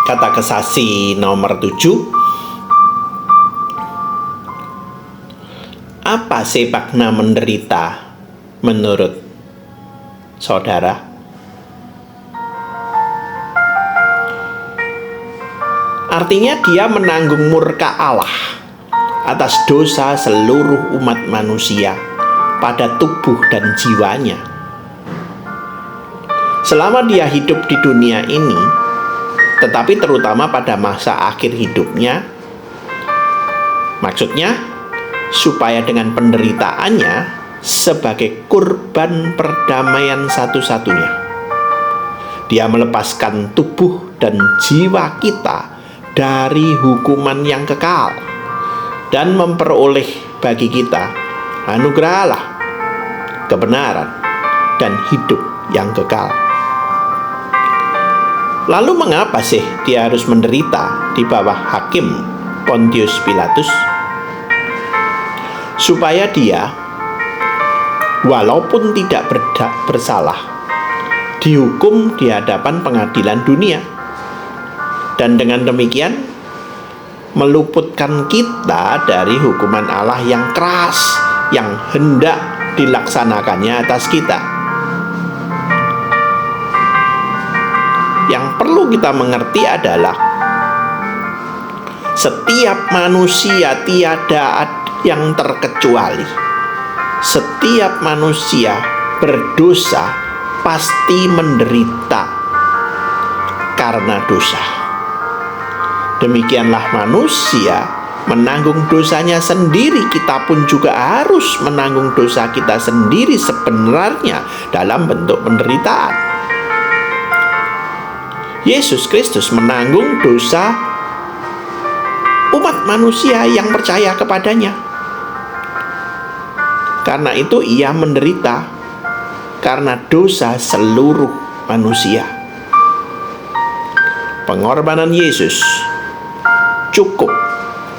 Kata Kesasi nomor 7. Apa sih makna menderita menurut saudara? Artinya dia menanggung murka Allah atas dosa seluruh umat manusia pada tubuh dan jiwanya. Selama dia hidup di dunia ini, tetapi terutama pada masa akhir hidupnya, maksudnya supaya dengan penderitaannya sebagai kurban perdamaian satu-satunya, dia melepaskan tubuh dan jiwa kita dari hukuman yang kekal dan memperoleh bagi kita anugerah Allah, kebenaran, dan hidup yang kekal. Lalu mengapa sih dia harus menderita di bawah hakim Pontius Pilatus? Supaya dia, walaupun tidak bersalah, dihukum di hadapan pengadilan dunia, dan dengan demikian meluputkan kita dari hukuman Allah yang keras yang hendak dilaksanakannya atas kita. Yang perlu kita mengerti adalah setiap manusia tiada yang terkecuali. Setiap manusia berdosa pasti menderita karena dosa. Demikianlah manusia menanggung dosanya sendiri. Kita pun juga harus menanggung dosa kita sendiri sebenarnya dalam bentuk penderitaan. Yesus Kristus menanggung dosa umat manusia yang percaya kepadanya. Karena itu ia menderita karena dosa seluruh manusia. Pengorbanan Yesus cukup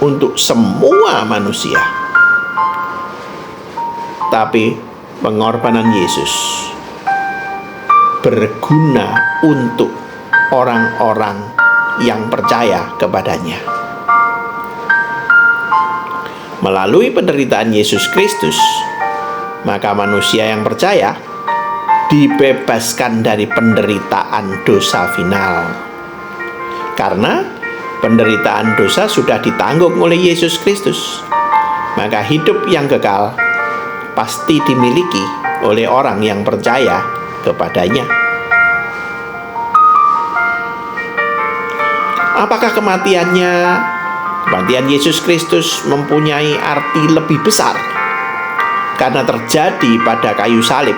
untuk semua manusia. Tapi pengorbanan Yesus berguna untuk orang-orang yang percaya kepadanya. Melalui penderitaan Yesus Kristus, maka manusia yang percaya dibebaskan dari penderitaan dosa final. Karena penderitaan dosa sudah ditanggung oleh Yesus Kristus, maka hidup yang kekal pasti dimiliki oleh orang yang percaya kepadanya. Apakah kematian Yesus Kristus mempunyai arti lebih besar karena terjadi pada kayu salib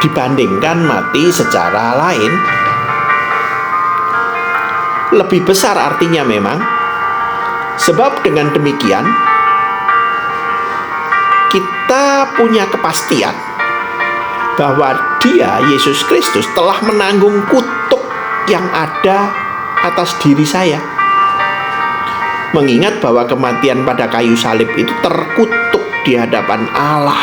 dibandingkan mati secara lain? Lebih besar artinya memang, sebab dengan demikian kita punya kepastian bahwa Dia, Yesus Kristus, telah menanggung kutuk yang ada atas diri saya. Mengingat bahwa kematian pada kayu salib itu terkutuk di hadapan Allah.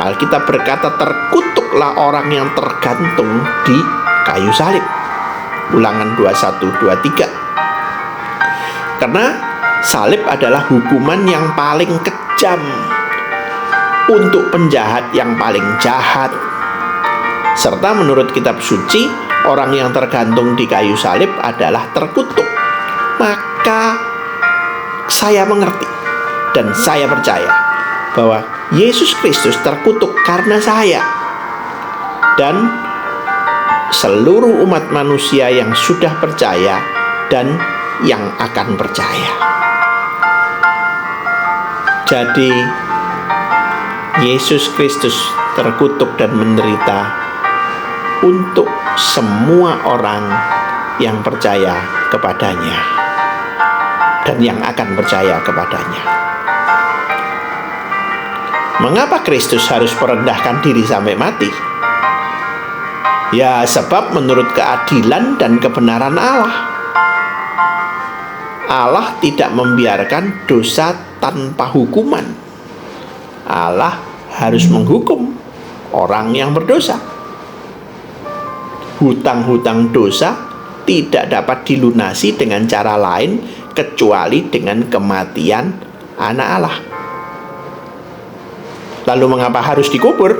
Alkitab berkata, terkutuklah orang yang tergantung di kayu salib. Ulangan 21-23. Karena salib adalah hukuman yang paling kejam untuk penjahat yang paling jahat. Serta menurut kitab suci, orang yang tergantung di kayu salib adalah terkutuk. Maka saya mengerti dan saya percaya bahwa Yesus Kristus terkutuk karena saya dan seluruh umat manusia yang sudah percaya dan yang akan percaya. Jadi Yesus Kristus terkutuk dan menderita untuk semua orang yang percaya kepadanya dan yang akan percaya kepadanya. Mengapa Kristus harus merendahkan diri sampai mati? Ya, sebab menurut keadilan dan kebenaran Allah, Allah tidak membiarkan dosa tanpa hukuman. Allah harus menghukum orang yang berdosa. Hutang-hutang dosa tidak dapat dilunasi dengan cara lain kecuali dengan kematian Anak Allah. Lalu mengapa harus dikubur?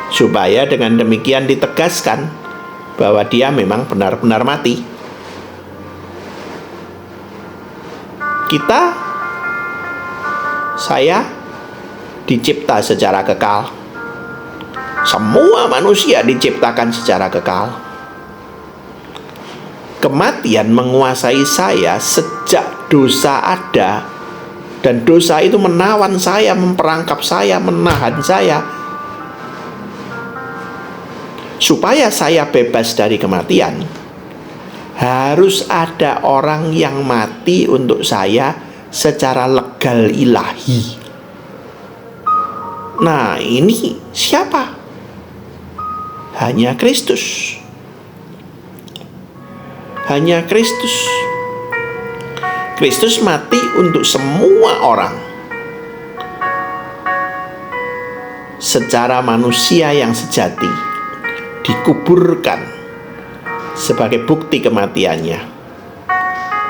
Supaya dengan demikian ditegaskan bahwa dia memang benar-benar mati. Saya dicipta secara kekal. Semua manusia diciptakan secara kekal. Kematian menguasai saya sejak dosa ada, dan dosa itu menawan saya, memperangkap saya, menahan saya. Supaya saya bebas dari kematian, harus ada orang yang mati untuk saya secara legal ilahi. Nah, ini siapa? Hanya Kristus. Hanya Kristus. Kristus mati untuk semua orang secara manusia yang sejati, dikuburkan sebagai bukti kematiannya,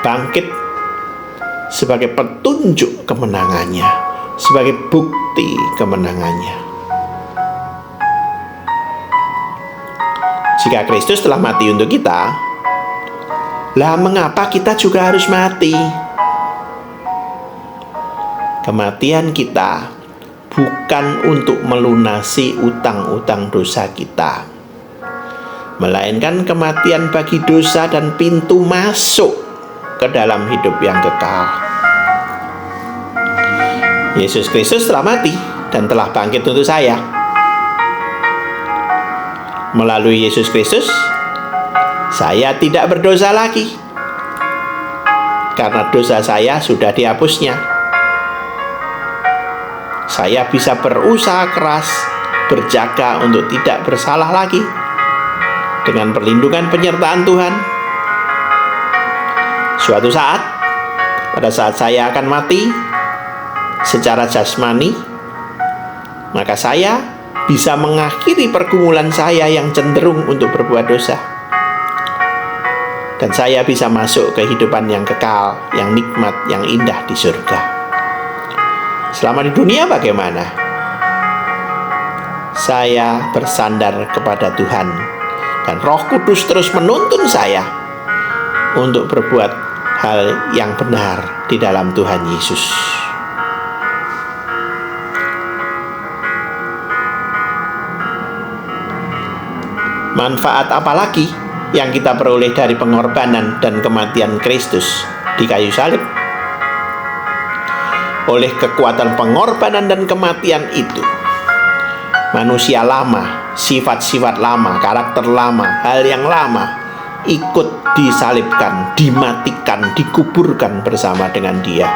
bangkit sebagai petunjuk kemenangannya, sebagai bukti kemenangannya. Jika Kristus telah mati untuk kita, lah mengapa kita juga harus mati? Kematian kita bukan untuk melunasi utang-utang dosa kita, melainkan kematian bagi dosa dan pintu masuk ke dalam hidup yang kekal. Yesus Kristus telah mati dan telah bangkit untuk saya. Melalui Yesus Kristus, saya tidak berdosa lagi, karena dosa saya sudah dihapusnya. Saya bisa berusaha keras, berjaga untuk tidak bersalah lagi, dengan perlindungan penyertaan Tuhan. Suatu saat, pada saat saya akan mati secara jasmani, maka saya bisa mengakhiri pergumulan saya yang cenderung untuk berbuat dosa, dan saya bisa masuk ke kehidupan yang kekal, yang nikmat, yang indah di surga. Selama di dunia bagaimana? Saya bersandar kepada Tuhan, dan Roh Kudus terus menuntun saya untuk berbuat hal yang benar di dalam Tuhan Yesus. Manfaat apa lagi yang kita peroleh dari pengorbanan dan kematian Kristus di kayu salib? Oleh kekuatan pengorbanan dan kematian itu, manusia lama, sifat-sifat lama, karakter lama, hal yang lama ikut disalibkan, dimatikan, dikuburkan bersama dengan Dia,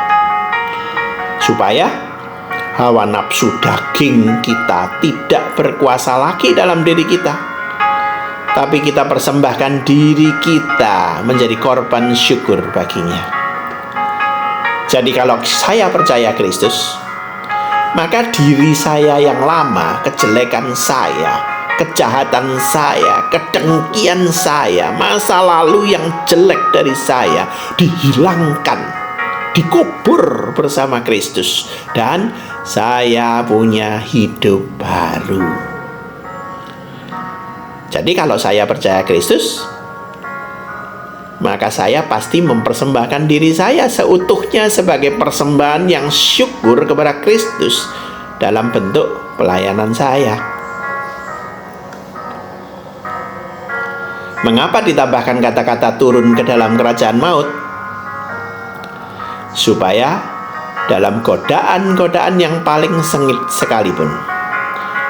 supaya hawa nafsu daging kita tidak berkuasa lagi dalam diri kita, tapi kita persembahkan diri kita menjadi korban syukur baginya. Jadi kalau saya percaya Kristus, maka diri saya yang lama, kejelekan saya, kejahatan saya, kedengkian saya, masa lalu yang jelek dari saya dihilangkan, dikubur bersama Kristus, dan saya punya hidup baru. Jadi kalau saya percaya Kristus, maka saya pasti mempersembahkan diri saya seutuhnya sebagai persembahan yang syukur kepada Kristus dalam bentuk pelayanan saya. Mengapa ditambahkan kata-kata turun ke dalam kerajaan maut? Supaya dalam godaan-godaan yang paling sengit sekalipun,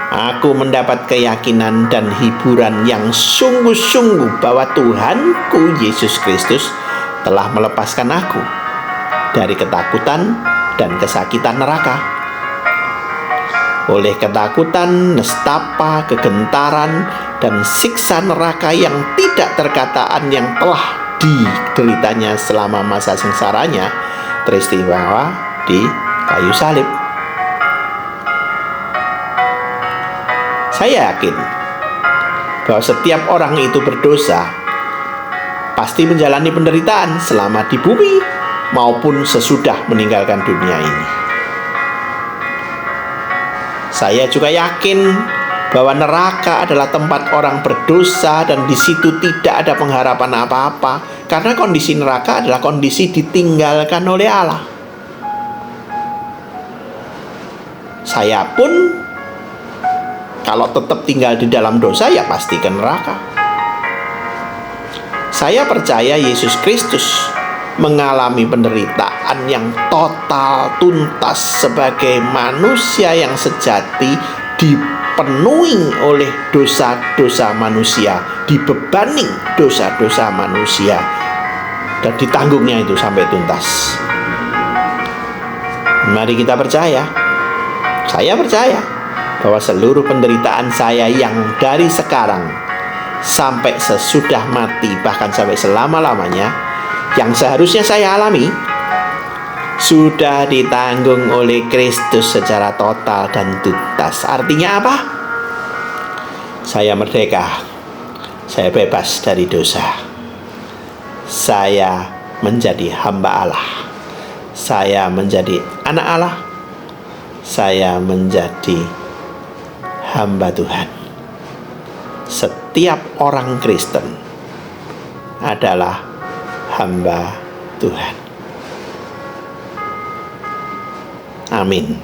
aku mendapat keyakinan dan hiburan yang sungguh-sungguh bahwa Tuhanku Yesus Kristus telah melepaskan aku dari ketakutan dan kesakitan neraka. Oleh ketakutan, nestapa, kegentaran, dan siksa neraka yang tidak terkataan yang telah dideritanya selama masa sengsaranya, teristimewa di kayu salib. Saya yakin bahwa setiap orang itu berdosa pasti menjalani penderitaan selama di bumi maupun sesudah meninggalkan dunia ini. Saya juga yakin bahwa neraka adalah tempat orang berdosa dan di situ tidak ada pengharapan apa-apa, karena kondisi neraka adalah kondisi ditinggalkan oleh Allah. Saya pun kalau tetap tinggal di dalam dosa ya pasti ke neraka. Saya percaya Yesus Kristus mengalami penderitaan yang total tuntas sebagai manusia yang sejati, dipenuhi oleh dosa-dosa manusia, dibebani dosa-dosa manusia, dan ditanggungnya itu sampai tuntas. Mari kita percaya, saya percaya bahwa seluruh penderitaan saya yang dari sekarang sampai sesudah mati, bahkan sampai selama-lamanya, yang seharusnya saya alami, sudah ditanggung oleh Kristus secara total dan tuntas. Artinya apa? Saya merdeka, saya bebas dari dosa, saya menjadi hamba Allah, saya menjadi anak Allah, saya menjadi hamba Tuhan. Setiap orang Kristen adalah hamba Tuhan. Amin.